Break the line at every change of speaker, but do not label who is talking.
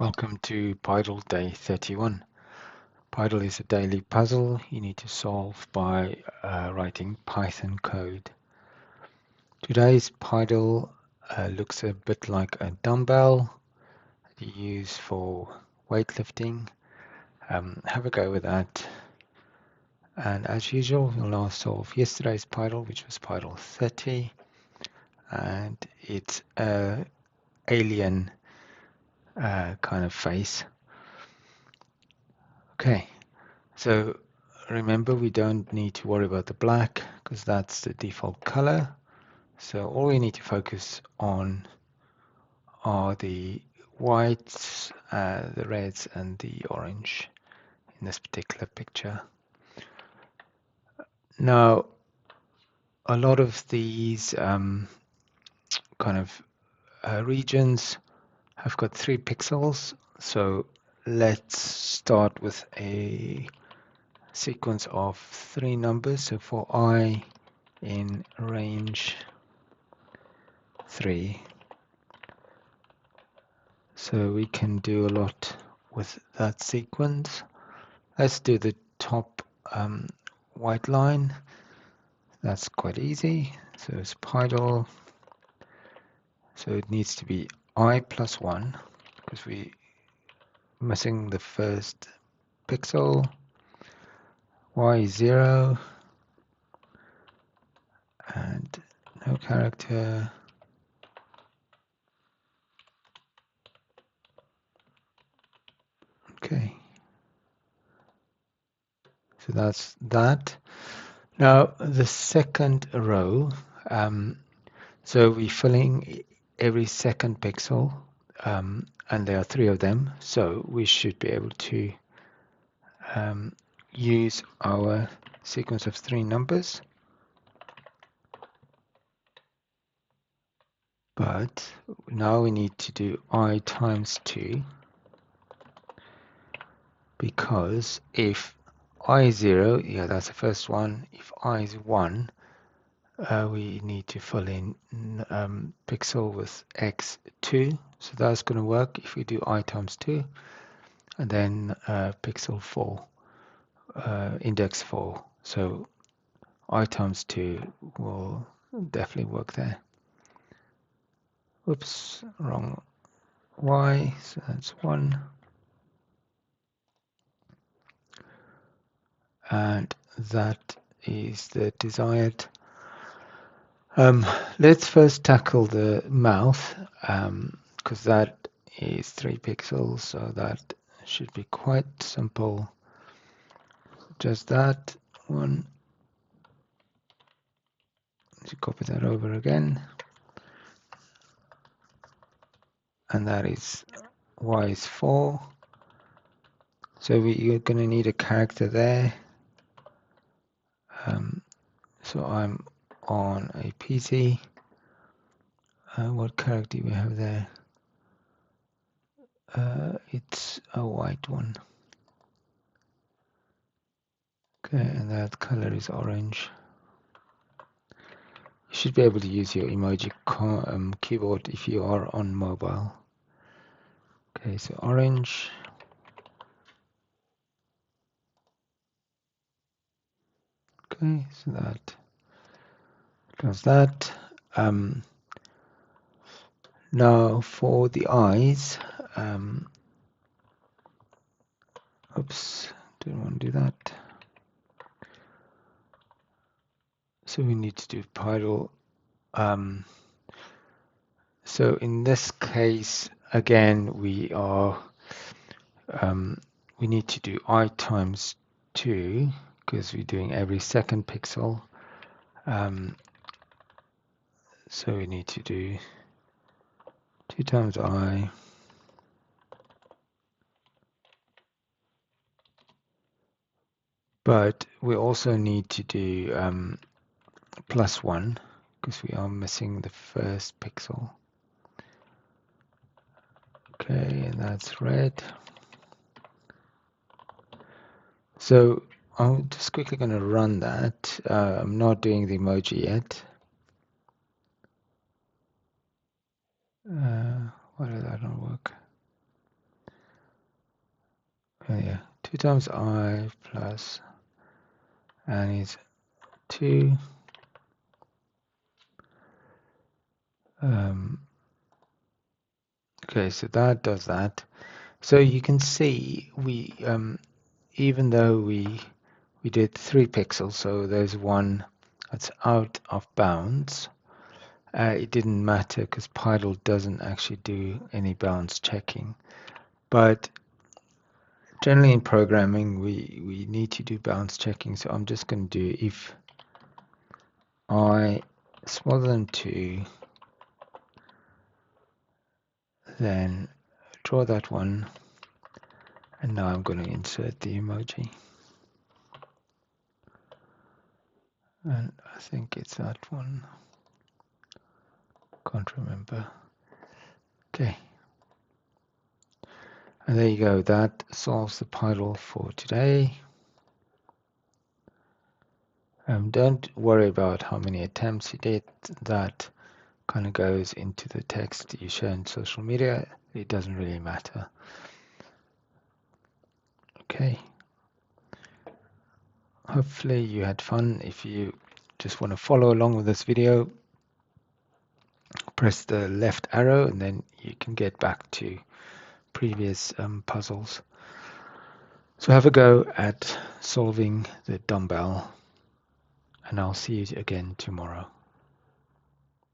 Welcome to Pydle Day 31. Pydle is a daily puzzle you need to solve by writing Python code. Today's Pydle looks a bit like a dumbbell that you use for weightlifting. Have a go with that. And as usual, we'll now solve yesterday's Pydle, which was Pydle 30. And it's an alien kind of face. Okay. So remember, we don't need to worry about the black because that's the default color. So all we need to focus on are the whites, the reds, and the orange in this particular picture. Now, a lot of these kind of regions have got 3 pixels. So let's start with a sequence of 3 numbers. So for I in range 3, so we can do a lot with that sequence. Let's do the top white line. That's quite easy. So it's Pydle. So it needs to be I plus 1 because we're missing the first pixel. Y is 0 and no character. Okay. So that's that. Now the second row, so we're filling every second pixel, and there are 3 of them, so we should be able to use our sequence of 3 numbers. But now we need to do I times 2, because if I is 0, yeah, that's the first one. If I is 1, we need to fill in pixel with x2. So that's going to work if we do I times 2. And then pixel 4, index 4. So I times 2 will definitely work there. Oops, wrong Y, so that's 1. And that is the desired. Let's first tackle the mouth, because that is 3 pixels, so that should be quite simple. Just that one. Let's copy that over again. And that is Y is 4. So you're going to need a character there. So I'm on a PC. What character do we have there? It's a white one. Okay, and that color is orange. You should be able to use your emoji keyboard if you are on mobile. Okay, so orange. Okay, so that does that. Now for the eyes, oops, didn't want to do that. So we need to do Pydle. So in this case, again, we need to do I times 2 because we're doing every second pixel. So we need to do 2 times I. But we also need to do plus 1 because we are missing the first pixel. Okay, and that's red. So I'm just quickly going to run that. I'm not doing the emoji yet. Why did that not work? yeah, 2 times I plus n is 2. Okay, so that does that. So you can see we even though we did 3 pixels, so there's one that's out of bounds. It didn't matter because Pydle doesn't actually do any bounds checking. But generally in programming, we need to do bounds checking. So I'm just going to do if I smaller than 2, then draw that one. And now I'm going to insert the emoji. And I think it's that one. Can't remember. Okay. And there you go. That solves the Pydle for today. Don't worry about how many attempts you did. That kind of goes into the text you share in social media. It doesn't really matter. Okay. Hopefully you had fun. If you just want to follow along with this video, press the left arrow and then you can get back to previous puzzles. So have a go at solving the dumbbell, and I'll see you again tomorrow.